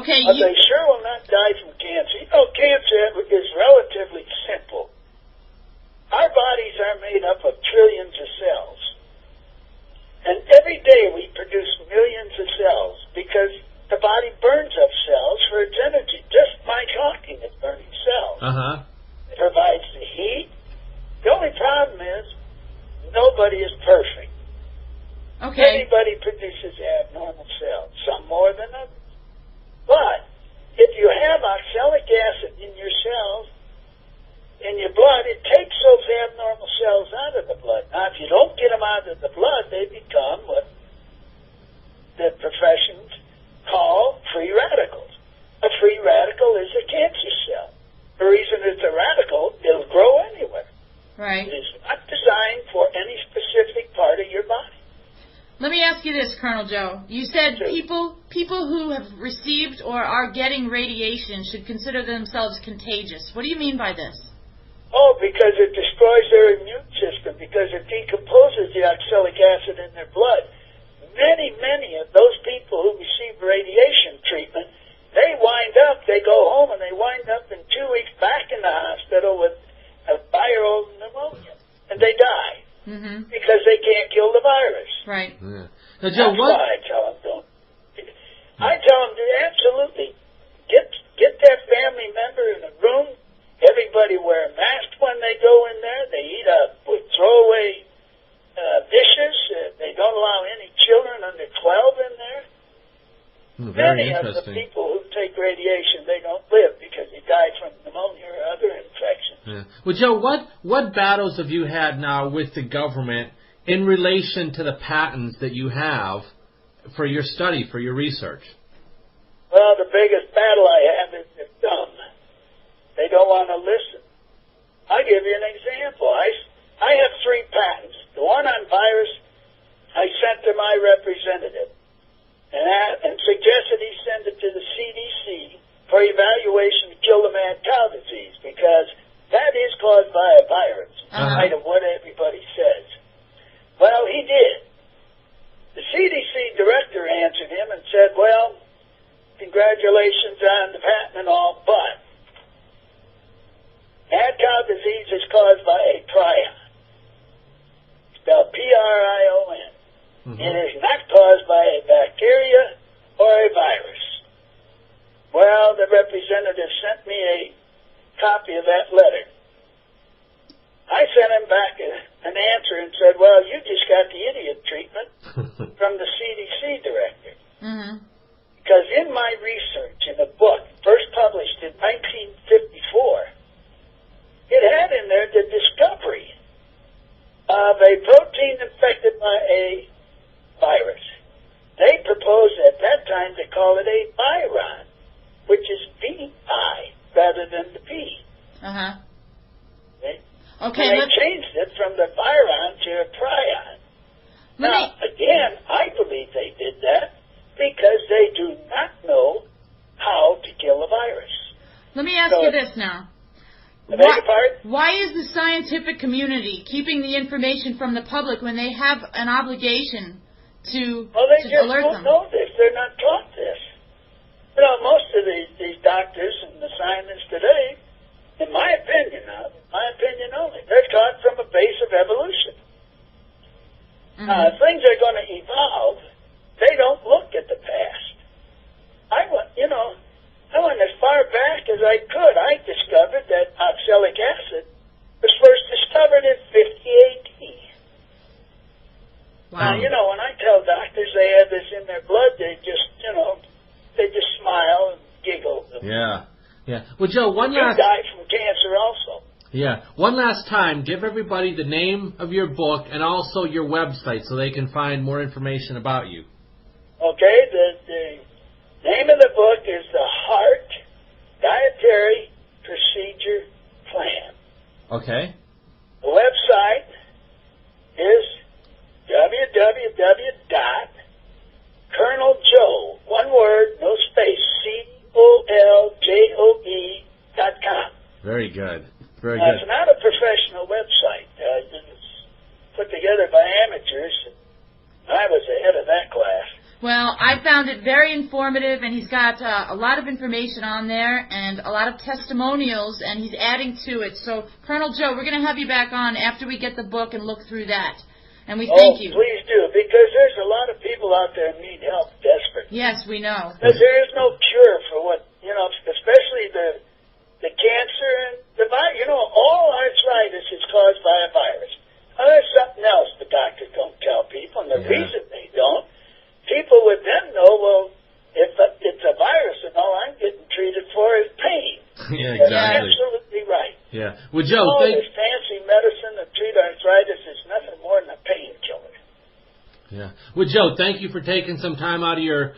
Okay. But they sure will not die from cancer. You know, cancer is relatively simple. Our bodies are made up of trillions of cells. And every day we produce millions of cells because the body burns up cells for its energy. Just by talking, it's burning cells. It provides the heat. The only problem is nobody is perfect. Okay. Everybody produces abnormal cells, some more than others. But if you have oxalic acid in your cells, in your blood, it takes those abnormal cells out of the blood. Now, if you don't get them out of the blood, they become what the professions call free radicals. A free radical is a cancer cell. The reason it's a radical, it'll grow anywhere. Right. It is not designed for any specific part of your body. Let me ask you this, Colonel Joe. You said people who have received or are getting radiation should consider themselves contagious. What do you mean by this? Oh, because it destroys their immune system, because it decomposes the oxalic acid in their blood. Many of those people who receive radiation treatment, they go home and they wind up in 2 weeks back in the hospital with a viral pneumonia, and they die. Because they can't kill the virus. Right. Yeah. Now, Joe, That's why I tell them don't. I tell them to absolutely get that family member in a room. Everybody wear a mask when they go in there. They eat with throwaway dishes. They don't allow any children under 12 in there. Very Many of interesting. the people who take radiation, they don't live because they die from pneumonia or other infections. Yeah. Well, Joe, what battles have you had now with the government in relation to the patents that you have for your study, for your research? Well, the biggest battle I have is they're dumb. They don't want to listen. I'll give you an example. I have 3 patents. The one on virus, I sent to my representative and suggested he send it to the CDC for evaluation to kill the mad cow disease, because that is caused by a virus, in spite of what everybody says. Well, he did. The CDC director answered him and said, well, congratulations on the patent and all, but mad cow disease is caused by a prion, spelled P-R-I-O-N. It is not caused by a bacteria or a virus. Well, the representative sent me a copy of that letter. I sent him back an answer and said, well, you just got the idiot treatment from the CDC director. Because in my research, in a book first published in 1954, it had in there the discovery of a protein infected by a virus. They proposed at that time to call it a viron, which is V-I rather than the P. Okay. And they changed it from the viron to a prion. Now, again, I believe they did that because they do not know how to kill a virus. Let me ask you this now. Why is the scientific community keeping the information from the public when they have an obligation to they just alert don't them? know this. They're not taught this. You know, most of these doctors and the scientists today, in my opinion only, they're taught from a base of evolution. Now, if things are going to evolve, they don't look at the past. I went as far back as I could. I discovered that oxalic acid was first discovered in 50 AD. Wow. Now, when I tell doctors they have this in their blood, they just smile and giggle. Yeah. Well, Joe, You die from cancer also. Yeah. One last time, give everybody the name of your book and also your website so they can find more information about you. Okay, the name of the book is the Hart Dietary Procedure Plan. Okay. The website is www.ColonelJoe, one word, no space, COLJOE.com. Very good. Very Now, good. it's not a professional website. It's put together by amateurs. I was the head of that class. Well, I found it very informative, and he's got a lot of information on there and a lot of testimonials, and he's adding to it. So, Colonel Joe, we're going to have you back on after we get the book and look through that. And we thank you. Please do, because there's a lot of people out there who need help desperately. Yes, we know. Because there is no cure for what, especially the cancer and the virus. All arthritis is caused by a virus. Now, there's something else the doctors don't tell people, and the reason they don't, people would then know, well, if it's a virus and all I'm getting treated for is pain. Yeah, That's exactly. absolutely right. Yeah. Well, Joe, All this fancy medicine to treat arthritis is nothing more than a painkiller. Yeah. Well, Joe, thank you for taking some time out of your